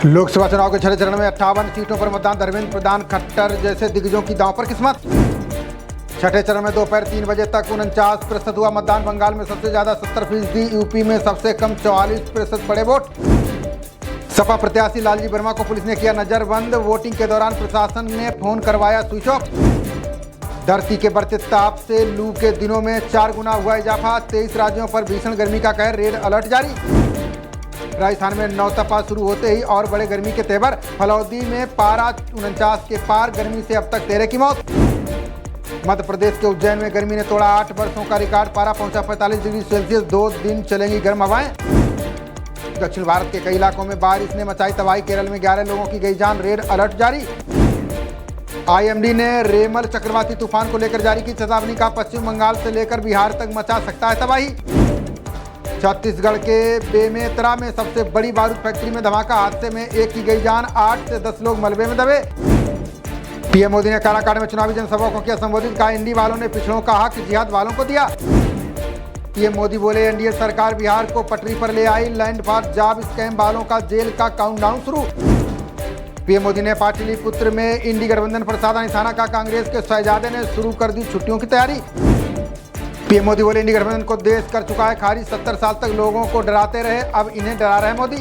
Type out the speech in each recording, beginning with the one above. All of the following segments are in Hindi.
लोकसभा चुनाव के छठे चरण में 58 सीटों पर मतदान। धर्मेंद्र प्रधान, खट्टर जैसे दिग्गजों की दांव पर किस्मत। छठे चरण में दोपहर 3 बजे तक 49% हुआ मतदान। बंगाल में सबसे ज्यादा 70%, यूपी में सबसे कम 44% पड़े वोट। सपा प्रत्याशी लालजी वर्मा को पुलिस ने किया नजरबंद। वोटिंग के दौरान प्रशासन ने फोन करवाया स्विच ऑफ। धरती के बढ़ते ताप से लू के दिनों में 4 गुना हुआ इजाफा। 23 राज्यों पर भीषण गर्मी का कहर, रेड अलर्ट जारी। राजस्थान में नौतपा शुरू होते ही और बड़े गर्मी के तेवर। फलौदी में पारा 49 के पार, गर्मी से अब तक 13 की मौत। मध्य प्रदेश के उज्जैन में गर्मी ने तोड़ा 8 वर्षों का रिकॉर्ड, पारा पहुंचा 45 डिग्री सेल्सियस। 2 दिन चलेंगी गर्म हवाएं। दक्षिण भारत के कई इलाकों में बारिश ने मचाई तबाही। केरल में 11 लोगों की गई जान, रेड अलर्ट जारी। आईएमडी ने रेमल चक्रवाती तूफान को लेकर जारी की चेतावनी का, पश्चिम बंगाल से लेकर बिहार तक मचा सकता है तबाही। छत्तीसगढ़ के बेमेतरा में सबसे बड़ी बारूद फैक्ट्री में धमाका, हादसे में 1 की गई जान, 8 से 10 लोग मलबे में दबे। पीएम मोदी ने काराकाट में चुनावी जनसभा को किया संबोधित, कहा इंडी वालों ने पिछड़ों का हक जिहाद वालों को दिया। पीएम मोदी बोले एनडीए सरकार बिहार को पटरी पर ले आई, लैंड फॉर जॉब स्कैम वालों का जेल का काउंटडाउन शुरू। पीएम मोदी ने पाटलिपुत्र में इंडी गठबंधन पर साधा निशाना, का कांग्रेस के शहजादे ने शुरू कर दी छुट्टियों की तैयारी। पीएम मोदी बोले इंडी गठबंधन को देश कर चुका है खारिज, 70 साल तक लोगों को डराते रहे, अब इन्हें डरा रहे मोदी।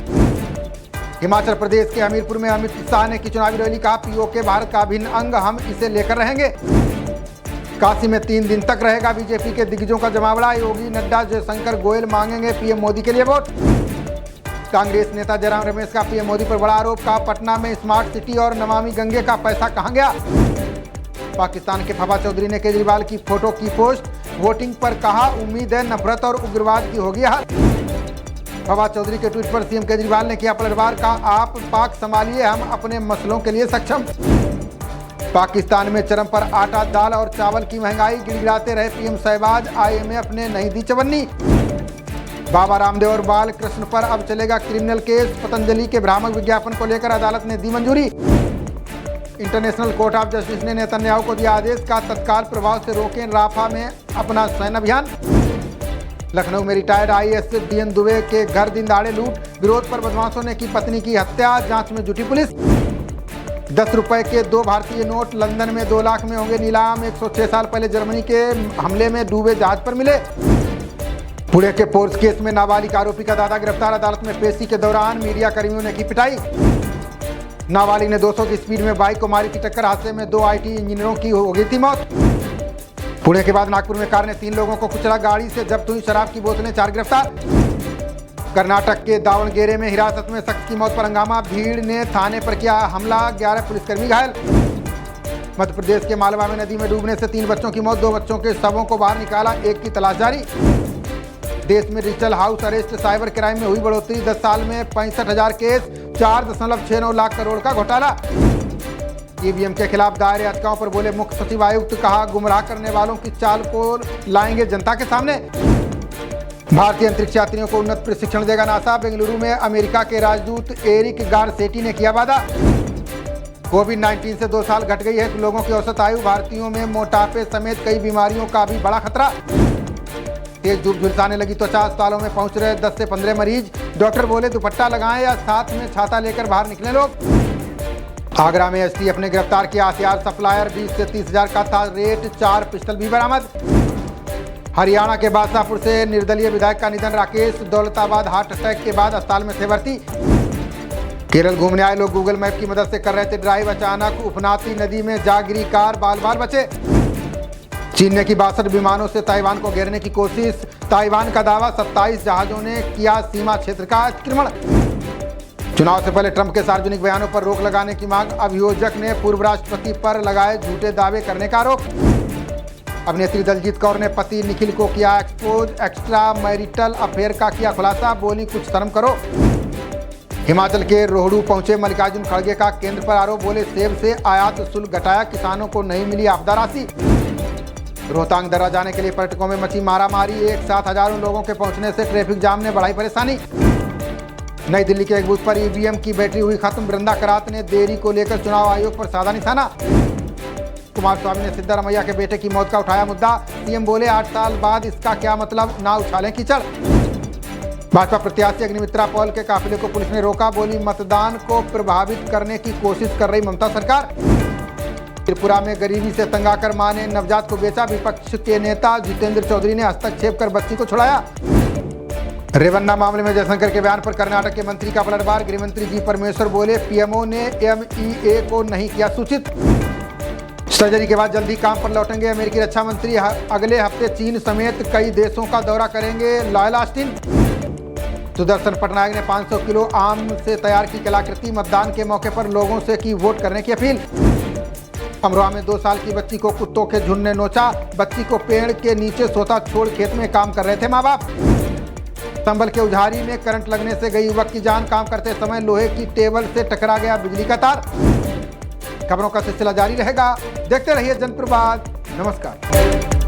हिमाचल प्रदेश के हमीरपुर में अमित शाह ने की चुनावी रैली, कहा पीओके भारत का अभिन्न अंग, हम इसे लेकर रहेंगे। काशी में 3 दिन तक रहेगा बीजेपी के दिग्गजों का जमावड़ा। योगी, नड्डा, जयशंकर, गोयल मांगेंगे पीएम मोदी के लिए वोट। कांग्रेस नेता जयराम रमेश का पीएम मोदी पर बड़ा आरोप, कहा पटना में स्मार्ट सिटी और नमामि गंगे का पैसा कहां गया। पाकिस्तान के फवाद चौधरी ने केजरीवाल की फोटो की पोस्ट, वोटिंग पर कहा उम्मीद है नफरत और उग्रवाद की होगी हार। फवाद चौधरी के ट्वीट पर सीएम केजरीवाल ने किया पलटवार, का आप पाक संभालिए, हम अपने मसलों के लिए सक्षम। पाकिस्तान में चरम पर आटा, दाल और चावल की महंगाई, गिड़गिड़ाते रहे पीएम शहबाज, आईएमएफ ने नहीं दी चवन्नी। बाबा रामदेव और बाल कृष्ण पर अब चलेगा क्रिमिनल केस, पतंजलि के भ्रामक विज्ञापन को लेकर अदालत ने दी मंजूरी। इंटरनेशनल कोर्ट ऑफ जस्टिस ने नेतन्याहू को दिया आदेश, का तत्काल प्रभाव से रोकें राफा में अपना सैन्य अभियान। लखनऊ में रिटायर्ड आईएएस डीएन दुबे के घर दिन दहाड़े लूट, विरोध पर बदमाशों ने की पत्नी की हत्या, जांच में जुटी पुलिस। 10 रुपए के 2 भारतीय नोट लंदन में 2 लाख में होंगे नीलाम। 106 साल पहले जर्मनी के हमले में डूबे जहाज पर मिले। पुणे के पोर्स केस में नाबालिग आरोपी का दादा गिरफ्तार, अदालत में पेशी के दौरान मीडिया कर्मियों ने की पिटाई। नाबालिग ने 200 की स्पीड में बाइक को मारी की टक्कर, हादसे में 2 आईटी इंजीनियरों की हो गई थी मौत। पुणे के बाद नागपुर में कार ने 3 लोगों को कुचला, गाड़ी से जब्त हुई शराब की बोतलें, 4 गिरफ्तार। कर्नाटक के दावणगेरे में हिरासत में शख्स की मौत पर हंगामा, भीड़ ने थाने पर किया हमला, 11 पुलिसकर्मी घायल। मध्य प्रदेश के मालवा में नदी में डूबने से 3 बच्चों की मौत, 2 बच्चों के शवों को बाहर निकाला, 1 की तलाश जारी। देश में digital house arrest, cyber crime में हुई बढ़ोतरी, 10 साल में 65,000 केस, 4.69 लाख करोड़ का घोटाला। ईवीएम के खिलाफ दायर याचिकाओं पर बोले मुख्य सचिव आयुक्त, कहा गुमराह करने वालों की चाल को लाएंगे जनता के सामने। भारतीय अंतरिक्ष यात्रियों को उन्नत प्रशिक्षण देगा नासा, बेंगलुरु में अमेरिका के राजदूत एरिक गारसेटी ने किया वादा। कोविड-19 से 2 साल घट गई है लोगों की औसत आयु, भारतीयों में मोटापे समेत कई बीमारियों का भी बड़ा खतरा। तेज धूप झुलसाने लगी त्वचा, अस्पतालों में पहुंच रहे 10 से 15 मरीज, डॉक्टर बोले दुपट्टा लगाएं या साथ में छाता लेकर बाहर निकले लोग। आगरा में एसटीएफ ने गिरफ्तार किया हथियार सप्लायर, 20 से 30,000 का था रेट, 4 पिस्टल भी बरामद। हरियाणा के बादशाहपुर से निर्दलीय विधायक का निधन, राकेश दौलताबाद हार्ट अटैक के बाद अस्पताल में थे भर्ती। केरल घूमने आए लोग गूगल मैप की मदद से कर रहे थे ड्राइव, अचानक उफनाती नदी में जा गिरी कार, बाल बाल बचे। चीन ने की 62 विमानों से ताइवान को घेरने की कोशिश, ताइवान का दावा, 27 जहाजों ने किया सीमा क्षेत्र का अतिक्रमण। चुनाव से पहले ट्रंप के सार्वजनिक बयानों पर रोक लगाने की मांग, अभियोजक ने पूर्व राष्ट्रपति पर लगाए झूठे दावे करने का आरोप। अभिनेत्री दलजीत कौर ने पति निखिल को किया एक्सपोज, एक्स्ट्रा मैरिटल अफेयर का किया खुलासा, बोली कुछ शर्म करो। हिमाचल के रोहड़ू पहुंचे मल्लिकार्जुन खड़गे का केंद्र पर आरोप, बोले सेब से आयात शुल्क घटाया, किसानों को नहीं मिली आपदा राशि। रोहतांग दर्रा जाने के लिए पर्यटकों में मची मारामारी, एक साथ हजारों लोगों के पहुंचने से ट्रैफिक जाम ने बढ़ाई परेशानी। नई दिल्ली के एक बूथ पर ईवीएम की बैटरी हुई खत्म, वृंदा करात ने देरी को लेकर चुनाव आयोग पर साधा निशाना। कुमार स्वामी ने सिद्धारमैया के बेटे की मौत का उठाया मुद्दा। सीएम बोले 8 साल बाद इसका क्या मतलब, ना उछालें कीचड़। भाजपा प्रत्याशी अग्निमित्रा पॉल के काफिले को पुलिस ने रोका, बोली मतदान को प्रभावित करने की कोशिश कर रही ममता सरकार। त्रिपुरा में गरीबी से तंग आकर मां ने नवजात को बेचा, विपक्ष के नेता जितेंद्र चौधरी ने हस्तक्षेप कर बच्ची को छुड़ाया। रेवन्ना मामले में जयशंकर के बयान पर कर्नाटक के मंत्री का पलटवार, गृहमंत्री जी परमेश्वर बोले पीएमओ ने एमईए को नहीं किया सूचित। सर्जरी के बाद जल्दी काम पर लौटेंगे अमेरिकी रक्षा मंत्री, अगले हफ्ते चीन समेत कई देशों का दौरा करेंगे लॉयल ऑस्टिन। सुदर्शन पटनायक ने 500 किलो आम से तैयार की कलाकृति, मतदान के मौके पर लोगों से की वोट करने की अपील। अमरोहा में 2 साल की बच्ची को कुत्तों के झुंड ने नोचा, बच्ची को पेड़ के नीचे सोता छोड़ खेत में काम कर रहे थे माँ बाप। संभल के उझारी में करंट लगने से गई युवक की जान, काम करते समय लोहे की टेबल से टकरा गया बिजली का तार। खबरों का सिलसिला जारी रहेगा, देखते रहिए जनप्रवाद। नमस्कार।